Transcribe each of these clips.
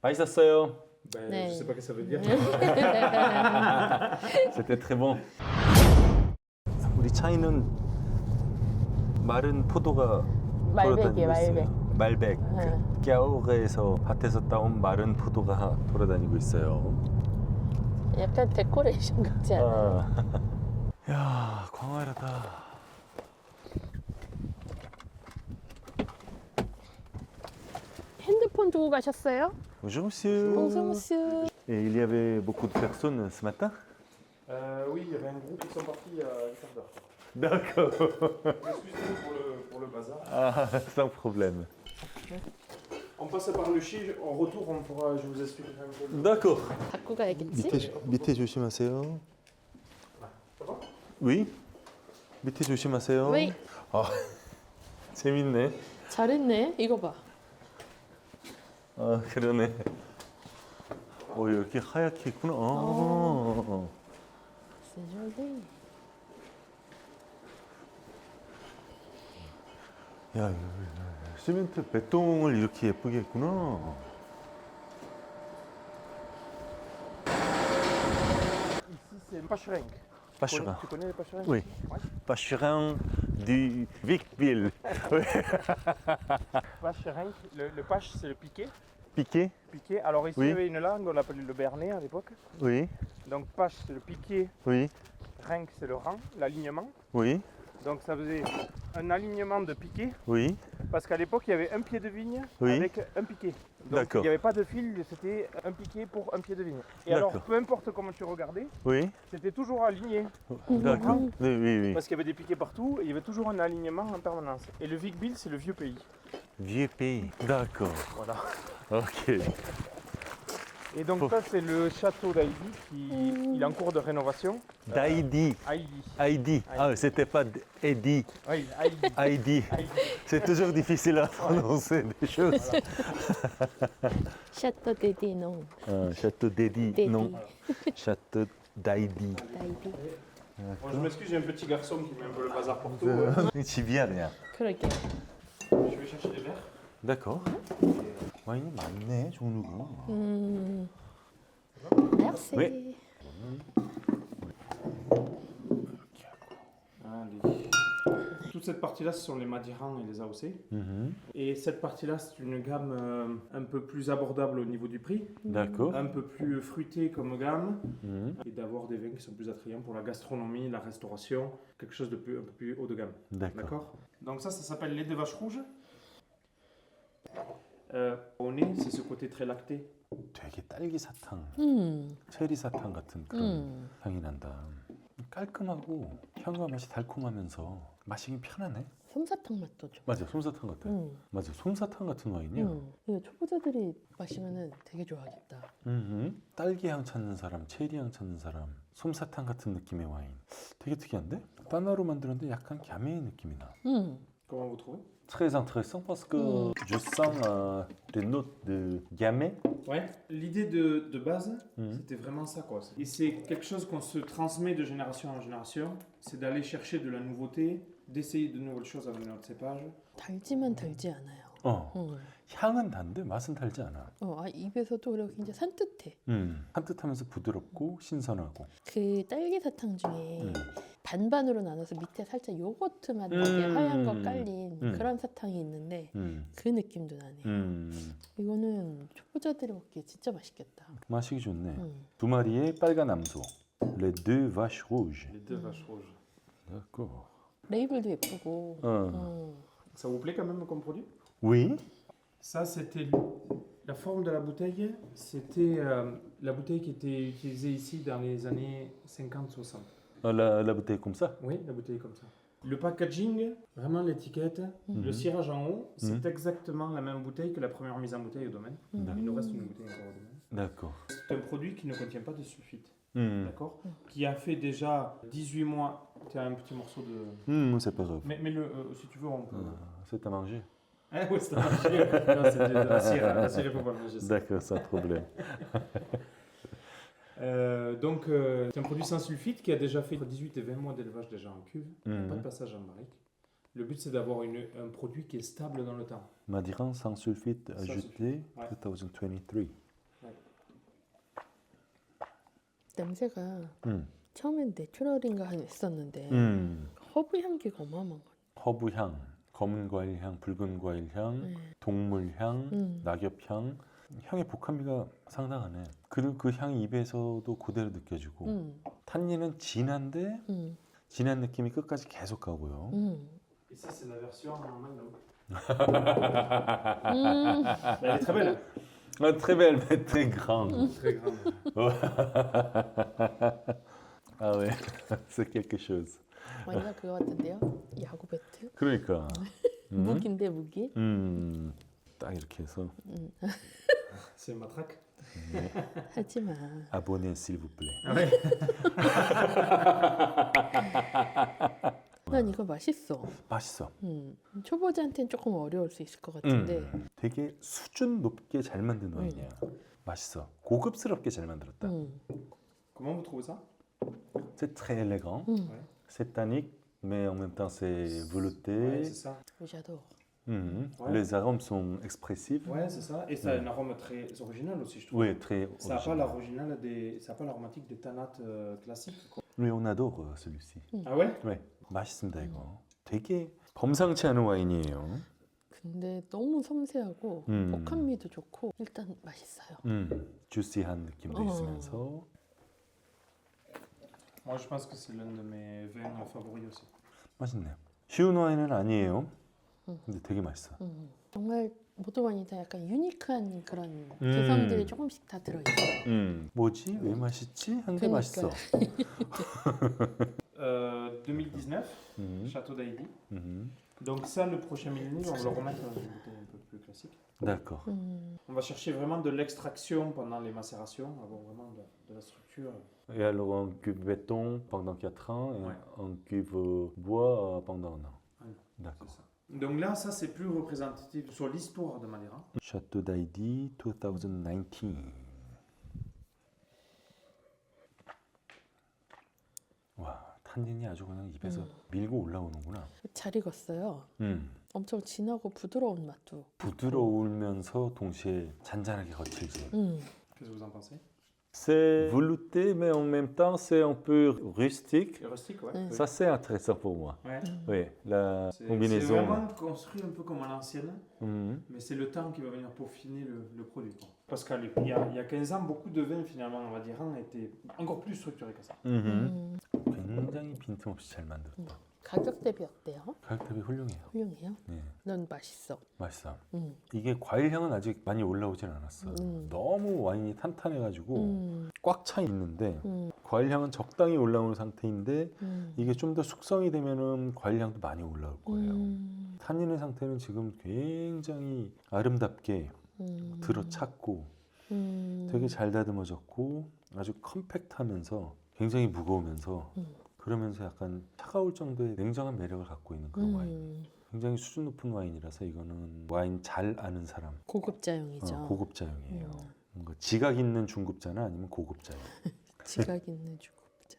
맛있었어요. Ben, Ouais. je sais pas ce que ça veut dire. C'était très bon. 우리 차이는 마른 포도가 말백이에요, 말백. 말백. 네. 꺄오르에서 밭에서 따온 마른 포도가 돌아다니고 있어요. 약간 데코레이션 같지 않아요? 야, 광활하다. 핸드폰 두고 가셨어요? Bonjour monsieur. Bonjour monsieur. Et il y avait beaucoup de personnes ce matin? Oui, il y avait un groupe qui sont partis il y a un quart d'heure. D'accord. Excusez-nous pour le bazar. 아, sans problème. On passe par le chi, en retour, je vous expliquerai un peu. D'accord. 갖고 가야겠지? 밑에 조심하세요. Ça va? Oui. 밑에 조심하세요. Oui. 아, 재밌네. 잘했네. 이거 봐. 아, 그러네. 오, 이렇게 하얗게 있구나. C'est joli. 야, 이거 시멘트 베통을 이렇게 예쁘게 했구나. Ici, c'est Pacherenc. Pacherin. Tu connais les Pacherenc? Oui. Pacherin du Vicville. Oui. Pacherenc, le Pache, c'est le piquet. Piqué. Piquet. Alors ici, Oui. il y avait une langue, on l'appelait le Béarnais à l'époque. Oui. Donc Pache, c'est le piquet. Oui. Renc, c'est le rang, l'alignement. Oui. Donc ça faisait un alignement de piquets. Oui. Parce qu'à l'époque, il y avait un pied de vigne Oui. avec un piquet. Donc D'accord. il n'y avait pas de fil, c'était un piquet pour un pied de vigne. Et alors, D'accord. peu importe comment tu regardais, Oui. c'était toujours aligné. D'accord. Oui, oui, oui. Parce qu'il y avait des piquets partout et il y avait toujours un alignement en permanence. Et le Vic-Bilh, c'est le vieux pays. Vieux pays. D'accord. Voilà. Ok. Et donc ça, c'est le château d'Aïdi qui il est en cours de rénovation. Daïdi. Aïdi. Heidi. Ah, c'était pas Eddie. Oui, Aïdi. Heidi. Aïdi. C'est toujours difficile à prononcer des choses. 샤또 데디 농. Château d'Eddie. D'Eddie. Non. Château d'Heidi. 나이디. Bon, je m'excuse, j'ai un petit garçon qui met un peu le bazar partout. 집이야 그냥. 그러게. Je vais chercher des verres. D'accord. 와인이 많네 종류가. Merci. Oui. Allez. Toute cette partie-là, ce sont les Madirans et les AOC. Et cette partie-là, c'est une gamme un peu plus abordable au niveau du prix, D'accord. un peu plus fruitée comme gamme, et d'avoir des vins qui sont plus attrayants pour la gastronomie, la restauration, quelque chose de un peu plus haut de gamme. D'accord. D'accord. Donc ça s'appelle lait de vache rouge. Au nez, c'est ce côté très lacté. 되게 딸기 사탕, 음. 체리 사탕 같은 그런 향이 난다. 깔끔하고 향과 맛이 달콤하면서 마시기 편하네. 솜사탕 맛도 좀. 맞아, 솜사탕 같아. 맞아, 솜사탕 같은 와인이야. 이거 초보자들이 마시면은 되게 좋아하겠다. 딸기 향 찾는 사람, 체리 향 찾는 사람, 솜사탕 같은 느낌의 와인. 되게 특이한데? 따나로 만들었는데 약간 갸메이 느낌이 나. Comment vous trouvez? Très intéressant parce que je sens des notes de gamay. Ouais, l'idée de base, c'était vraiment ça, quoi. Et c'est quelque chose qu'on se transmet de génération en génération, c'est d'aller chercher de la nouveauté, d'essayer de nouvelles choses avec notre cépage. 달지만 달지 않아요. 향은 단데 맛은 달지 않아. 입에서도 그리고 굉장히 산뜻해. 산뜻하면서 부드럽고 신선하고. 그 딸기 사탕 중에 반반으로 나눠서 밑에 살짝 요거트 맛 나게 하얀 거 깔린 그런 사탕이 있는데 그 느낌도 나네. 이거는 초보자들이 먹기에 진짜 맛있겠다. 마시기 좋네. 두 마리의 빨간 암소. Les deux vaches rouges. Les deux vaches rouges. D'accord. 레이블도 예쁘고. Ça vous plaît quand même comme produit? Oui. Ça, c'était la forme de la bouteille. C'était la bouteille qui était utilisée ici dans les années 50-60. La bouteille comme ça. Oui, la bouteille comme ça. Le packaging, vraiment l'étiquette, le cirage en haut, c'est exactement la même bouteille que la première mise en bouteille au domaine. Il nous reste une bouteille encore au domaine. D'accord. C'est un produit qui ne contient pas de sulfite. D'accord. Qui a fait déjà 18 mois. Tu as un petit morceau de. C'est pas grave. Mais si tu veux, on peut. C'est à manger. Ah oui, c'est à manger. Non, c'est de la cire. La cire, il ne faut pas manger ça. D'accord, sans problème. Donc, c'est un produit sans sulfite qui a déjà fait 18 et 20 mois d'élevage déjà en cuve. Pas de passage en barrique. Le but, c'est d'avoir un produit qui est stable dans le temps. Madiran sans sulfite Sans ajouté sulfite, ouais. 2023. 냄새가 음. 처음엔 내추럴인가 했었는데 허브 향기가 어마어마한 거. 허브향, 검은 과일향, 붉은 과일향, 네. 동물향, 낙엽향. 향의 복합미가 상당하네. 그리고 그 향이 입에서도 그대로 느껴지고 탄닌은 진한데 진한 느낌이 끝까지 계속 가고요. Et ça, c'est la version en mango. 음. Elle est très belle. Ah, très belle, mais très grande. Très grande. Ah ouais, c'est quelque chose. 완전 그거 같은데요? 야구 배트? 그러니까. 무기인데 무기? 딱 이렇게 해서 C'est matraque. 하지 마. abonnez s'il vous plaît. Ah ouais. 난 이거 맛있어. 맛있어. 초보자한테는 조금 어려울 수 있을 것 같은데. 되게 수준 높게 잘 만든 와인이야. 맛있어. 고급스럽게 잘 만들었다. Comment vous trouvez ça? C'est très élégant. Ouais. C'est tannique, mais en même temps c'est velouté. Ouais, c'est ça. j'adore. Ouais. Les arômes sont expressifs. Ouais, c'est ça. Et ça a un arôme très original aussi, je trouve. Oui, très Ça n'a pas original. l'original ça a pas l'aromatique des tanates classiques. quoi. Oui, on adore celui-ci. Ah ouais? 네, 맛있습니다 이거. 되게 범상치 않은 와인이에요. 근데 너무 섬세하고 복합미도 좋고 일단 맛있어요. 주시한 느낌도 있으면서 Moi, je pense que c'est l'un de mes vins favoris aussi. 맛있네요. 쉬운 와인은 아니에요. 근데 되게 맛있어. 정말 모든 와인이 다 약간 유니크한 그런 개성들이 조금씩 다 들어있어. 뭐지? 왜 맛있지? 한데 그러니까. 맛있어. 2019, Château d'Haïdi. Donc ça, le prochain millénaire, on va le remettre dans une bouteille un peu plus classique. D'accord. On va chercher vraiment de l'extraction pendant les macérations, avoir vraiment de la structure. Et alors en cuve béton pendant 4 ans et Ouais. en cuve bois pendant 1 an. Un an. D'accord. C'est ça. Donc là, ça, c'est plus représentatif sur l'histoire de Madeira. Château d'Haïdi 2019. 와, 탄닌이 아주 그냥 입에서 밀고 올라오는구나. 잘 익었어요. 음. 엄청 진하고 부드러운 맛도. 부드러우면서 동시에 잔잔하게 거칠지. Qu'est-ce que vous en pensez? C'est velouté, mais en même temps, c'est un peu rustique. Rustique, ouais. Ouais. Ça, c'est intéressant pour moi. Ouais. Oui, la C'est combinaison. vraiment construit un peu comme à l'ancienne, Mhm. mais c'est le temps qui va venir peaufiner le produit. quoi. Parce qu'il y a 15 ans, beaucoup de vins, finalement, on va dire, étaient encore plus structurés que ça. Mhm. 굉장히 빈틈없이 잘 만들었다. 가격 대비 어때요? 가격 대비 훌륭해요. 훌륭해요? 네, 넌 맛있어. 맛있어. 음. 이게 과일 향은 아직 많이 올라오진 않았어. 너무 와인이 탄탄해가지고 꽉 차 있는데 과일 향은 적당히 올라오는 상태인데 이게 좀 더 숙성이 되면은 과일 향도 많이 올라올 거예요. 탄닌의 상태는 지금 굉장히 아름답게 들어찼고 되게 잘 다듬어졌고 아주 컴팩트하면서 굉장히 무거우면서 그러면서 약간 차가울 정도의 냉정한 매력을 갖고 있는 그런 와인. 굉장히 수준 높은 와인이라서 이거는 와인 잘 아는 사람, 고급자용이죠. 고급자용이에요. 뭔가 지각 있는 중급자나 아니면 고급자용. 지각 있는 중급자.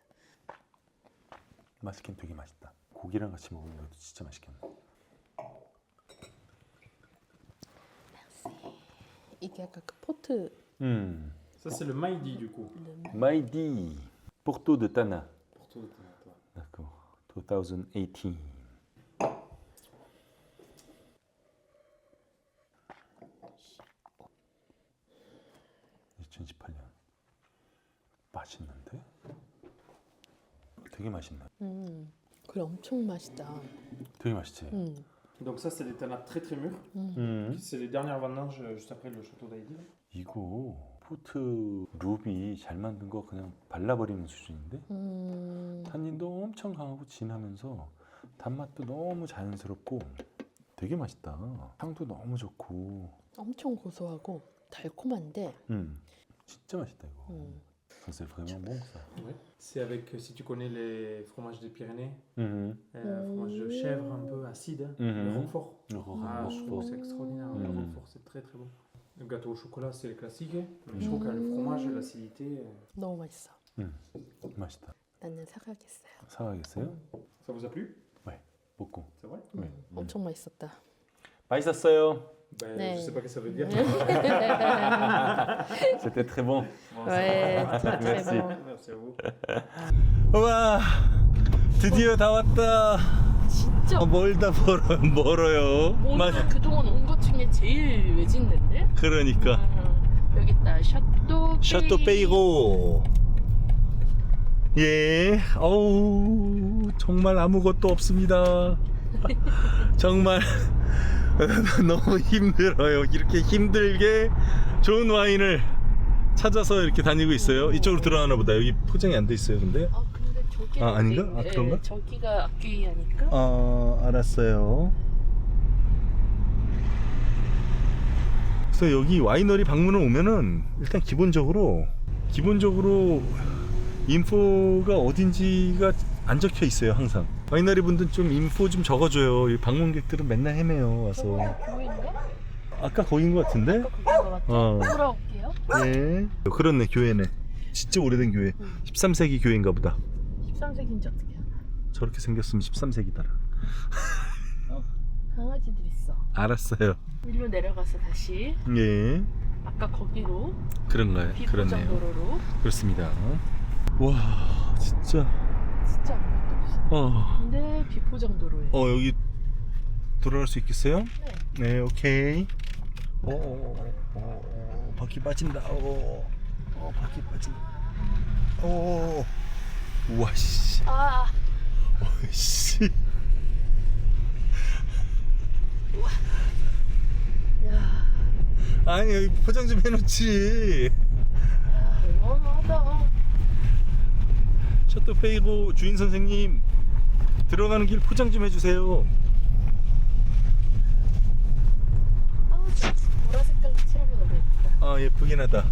맛있긴 되게 맛있다. 고기랑 같이 먹으면 이것도 진짜 맛있겠네. 이게 약간 그 포트 Ça, c'est le Maïdi, du coup. 마이디 포르토 de Tana. Pour tout le temps, toi. d'accord. 2018. 맛있는데? 되게 맛있네. 그래 엄청 맛있다. 되게 맛있지. Donc ça, c'est des tanates très très mûres. C'est les dernières vendanges juste après le château d'Haïdi. 이거 포트 루비 잘 만든 거 그냥 발라버리는 수준인데 탄닌도 엄청 강하고 진하면서 단맛도 너무 자연스럽고 되게 맛있다. 향도 너무 좋고 엄청 고소하고 달콤한데 진짜 맛있다 이거. Ça, c'est vraiment bon ça. Ouais. C'est avec, si tu connais les fromages des Pyrénées, Mhm. fromage de chèvre un peu acide, Mhm. le Roquefort. Le Ah, je trouve que c'est extraordinaire. Le Mhm. Roquefort, c'est très très bon. Le gâteau au chocolat, c'est le classique. Mais je trouve que le fromage, l'acidité, 너무 맛있어. 맛있다. 나는 사가겠어요. 사가겠어요? ça vous a plu? 먹고. C'est vrai? 네. 엄청 맛있었다. 맛있었어요. Ben, Ouais. je sais pas ce que ça veut dire. C'était très bon. Ouais, très très Merci. bon. Merci à vous. 와, 드디어 다 왔다. 진짜 멀다 멀어요. 오늘은 그동안 온 것 중에 제일 외진데인데? 그러니까 여기 있다. 샤또 빼이고. 예, 어우 정말 아무것도 없습니다. 정말 너무 힘들어요. 이렇게 힘들게 좋은 와인을 찾아서 이렇게 다니고 있어요. 이쪽으로 들어가나 보다. 여기 포장이 안 돼 있어요. 근데 아 근데 저기 아, 아닌가? 아, 그런가? 저기가 앞뒤 하니까 알았어요. 그래서 여기 와이너리 방문을 오면은 일단 기본적으로 인포가 어딘지가 안 적혀 있어요. 항상 와이너리 분들 좀 인포 좀 적어줘요. 이 방문객들은 맨날 헤매요 와서. 교회인가? 아까 거긴 것 같은데? 거긴 것 같아. 돌아올게요. 네. 그렇네, 교회네. 진짜 오래된 교회. 13세기 교회인가 보다. 13세기인지 어떻게 알아? 저렇게 생겼으면 13세기더라. 강아지들 있어. 알았어요. 일로 내려가서 다시 예. 아까 거기로 그런가요? 그렇네요. 비포장도로로. 그렇습니다. 와, 진짜. 진짜 아무것도 없어. 근데 비포장도로에. 여기 돌아갈 수 있겠어요? 네. 네, 오케이. 바퀴 빠진다. 바퀴 빠진다. 우와, 씨. 아, 씨. 야, 아니, 여기 포장 좀 해놓지. 어마어마하다. 셔터 페이고 주인 선생님, 들어가는 길 포장 좀 해주세요. 아, 보라 색깔로 칠하면 너무 예쁘다. 아, 예쁘긴 하다.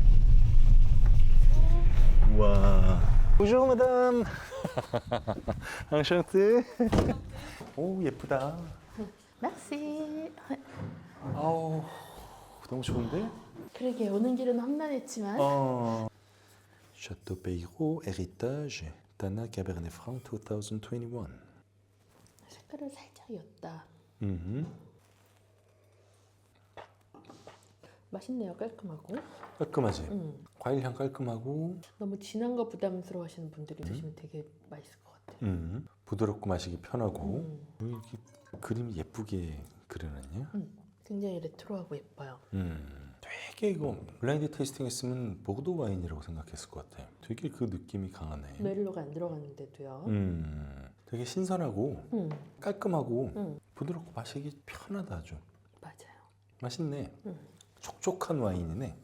우와. Bonjour madame. Enchanté. 오, 예쁘다. 맥시. 아우, 너무 좋은데? 그러게 오는 길은 험난했지만 Château Peyraud Héritage Tana Cabernet Franc 2021. 색깔을 살짝 였다. 맛있네요. 깔끔하고. 깔끔하지? 과일 향 깔끔하고 너무 진한 거 부담스러워하시는 분들이 드시면 되게 맛있을 것 같아요. 부드럽고 마시기 편하고 이렇게 그림 예쁘게 그려놨냐? 굉장히 레트로하고 예뻐요. 되게 이거 블라인드 테이스팅 했으면 보르도 와인이라고 생각했을 것 같아. 되게 그 느낌이 강하네. 메릴로가 안 들어갔는데도요. 되게 신선하고 깔끔하고 음. 부드럽고 마시기 편하다 아주. 맞아요. 맛있네. 촉촉한 와인이네.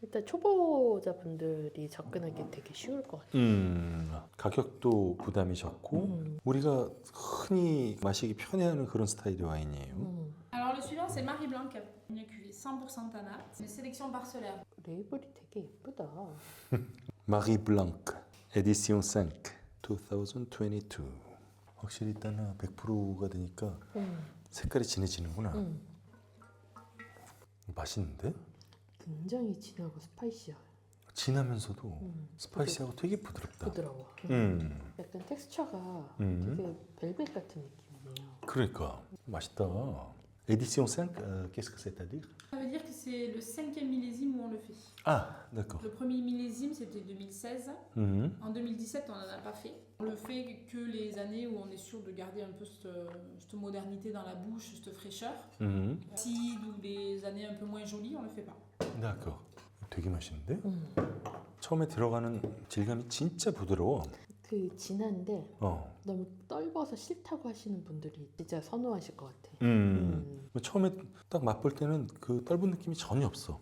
일단 초보자분들이 접근하기 되게 쉬울 것 같아요. 가격도 부담이 적고 우리가 흔히 마시기 편해하는 그런 스타일의 와인이에요. Alors le suivant c'est Marie Blanc, une cuvée 100% Tana, une sélection parcellaire. 레이블이 되게 예쁘다. 마리 블랑크 에디션 5 2022. 확실히 일단은 100%가 되니까 색깔이 진해지는구나. 맛있는데? 굉장히 진하고 스파이시해요. 진하면서도 스파이시하고 되게 부드럽다. 부드러워. 약간 텍스처가 되게 벨벳 같은 느낌이에요. 그러니까 맛있다. 에디션 5, qu'est-ce que c'est-à-dire? Ça veut dire que c'est le 5e millésime où on le fait. Ah, d'accord. Le premier millésime c'était 2016. En 2017 on n'en a pas fait. On le fait que les années où on est sûr de garder un peu cette modernité dans la bouche, cette fraîcheur. Si ou les années un peu moins jolies on le fait pas. d'accord. 되게 맛있는데? 처음에 들어가는 질감이 진짜 부드러워. 그 진한데 너무 떫어서 싫다고 하시는 분들이 진짜 선호하실 것 같아. 처음에 딱 맛볼 때는 그 떫은 느낌이 전혀 없어.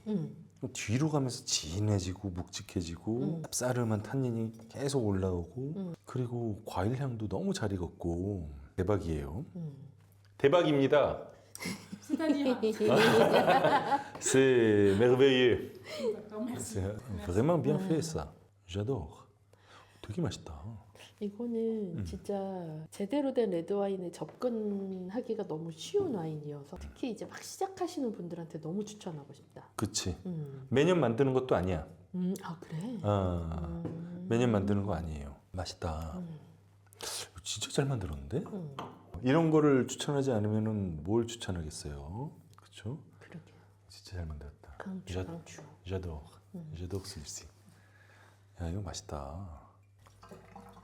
뒤로 가면서 진해지고 묵직해지고 쌉싸름한 탄닌이 계속 올라오고 그리고 과일 향도 너무 잘 익었고 대박이에요. 대박입니다. C'est-à-dire. C'est merveilleux. D'accord, merci. C'est vraiment bien fait ça. J'adore. 되게 맛있다. 이거는 진짜 제대로 된 레드와인에 접근하기가 너무 쉬운 와인이어서 특히 이제 막 시작하시는 분들한테 너무 추천하고 싶다. 그치. 매년 만드는 것도 아니야. 아 그래? 매년 만드는 거 아니에요. 맛있다. 진짜 잘 만들었는데? 이런 거를 추천하지 않으면 뭘 추천하겠어요? 그렇죠? 그러게. 진짜 잘 만들었다. 강추, 강추. J'adore. J'adore celui-ci. 야, 이거 맛있다.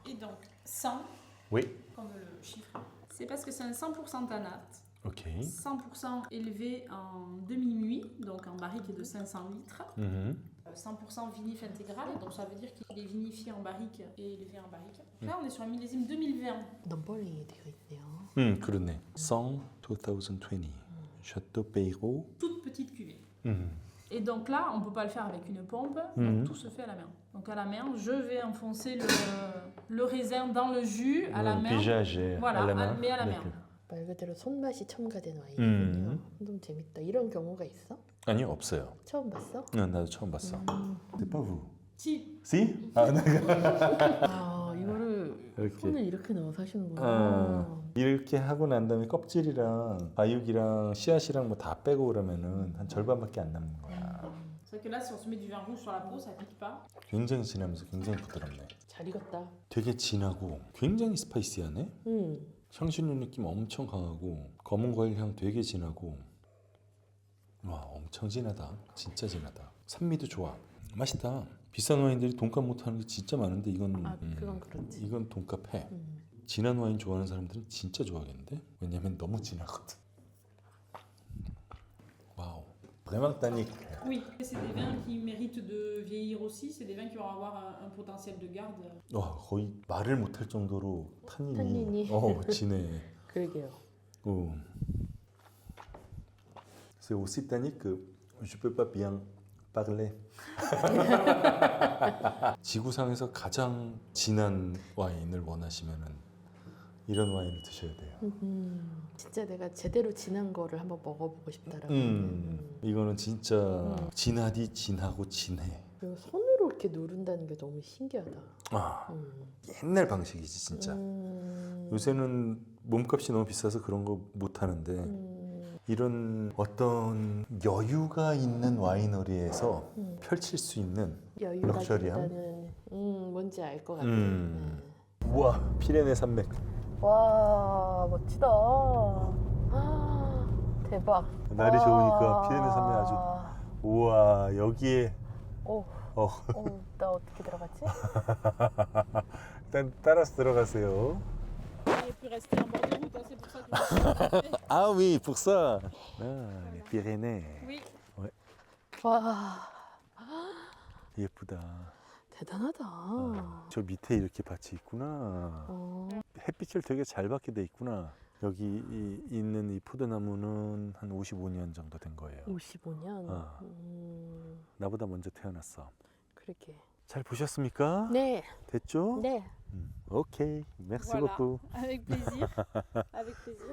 Et donc 100, Oui. comme le chiffre, c'est parce que c'est un 100% tanat, Ok. 100% élevé en demi-muit, donc en barrique de 500 litres. 100% vinif intégral, donc ça veut dire qu'il est vinifié en barrique et élevé en barrique. Là, on est sur un millésime 2020. 넘버링이 되어 있네요. 그렇네. 100 2020. Château Peyraud. Toute petite cuvée. Et donc là, on ne peut pas le faire avec une pompe, donc tout se fait à la main. Donc à la main, je vais enfoncer le raisin dans le jus à la main. Pigeage Voilà, à la main. mais à la main. 말 그대로 손맛이 첨가된 와인이군요. 너무 재밌다. 이런 경우가 있어? 아니요, 없어요. 처음 봤어? 나도 처음 봤어. C'est pas vous. Si, Si? 아, 내가 아, 이거를 이렇게. 손을 이렇게 넣어서 하시는구나. 이렇게 하고 난 다음에 껍질이랑 과육이랑 씨앗이랑 뭐 다 빼고 그러면은 한 절반밖에 안 남는 거야. c'est vrai que là, si on se met du vin rouge sur la peau, ça pique pas. 굉장히 진하면서 굉장히 부드럽네. 잘 익었다. 되게 진하고 굉장히 스파이시하네. 향신료 느낌 엄청 강하고 검은 과일 향 되게 진하고 와 엄청 진하다. 진짜 진하다. 산미도 좋아. 맛있다. 비싼 와인들이 돈값 못하는 게 진짜 많은데 이건 아, 그건 그렇지. 이건 돈값 해. 진한 와인 좋아하는 사람들은 진짜 좋아하겠는데? 왜냐면 너무 진하거든. 와우. Vraiment tannique. Oui, c'est des vins qui méritent de vieillir aussi. C'est des vins qui vont avoir un potentiel de garde. 와 거의 말을 못할 정도로 탄닌이 탄닌이. 진해. 그러게요. C'est aussi tannique que je peux pas bien parler. 지구상에서 가장 진한 와인을 원하시면은 이런 와인을 드셔야 돼요. 진짜 내가 제대로 진한 거를 한번 먹어보고 싶다라는. 이거는 진짜 진하디 진하고 진해. 그리고 손으로 이렇게 누른다는 게 너무 신기하다. 아, 옛날 방식이지 진짜. 요새는 몸값이 너무 비싸서 그런 거 못 하는데 이런 어떤 여유가 있는 와이너리에서 펼칠 수 있는 럭셔리함. 여유라기보다는 뭔지 알 것 같아. 우와, 피레네 산맥. 와 멋지다. 대박. 날이 와. 좋으니까 피레네 산맥 아주. 우와, 여기에 나 어떻게 들어갔지? 일단 따라서 들어가세요. Il peut rester en bord de route, hein, c'est pour ça que je me suis Ah oui, pour ça. Ah, les Pyrénées. Oui. 와 예쁘다. 대단하다. 저 밑에 이렇게 밭이 있구나. 햇빛을 되게 잘 받게 돼 있구나. 여기 있는 이 포도나무는 한 55년 정도 된 거예요. 55년. 나보다 먼저 태어났어. 그렇게. 잘 보셨습니까? 네. 됐죠? 네. 오케이. Merci Voilà. beaucoup. Avec plaisir. Avec plaisir.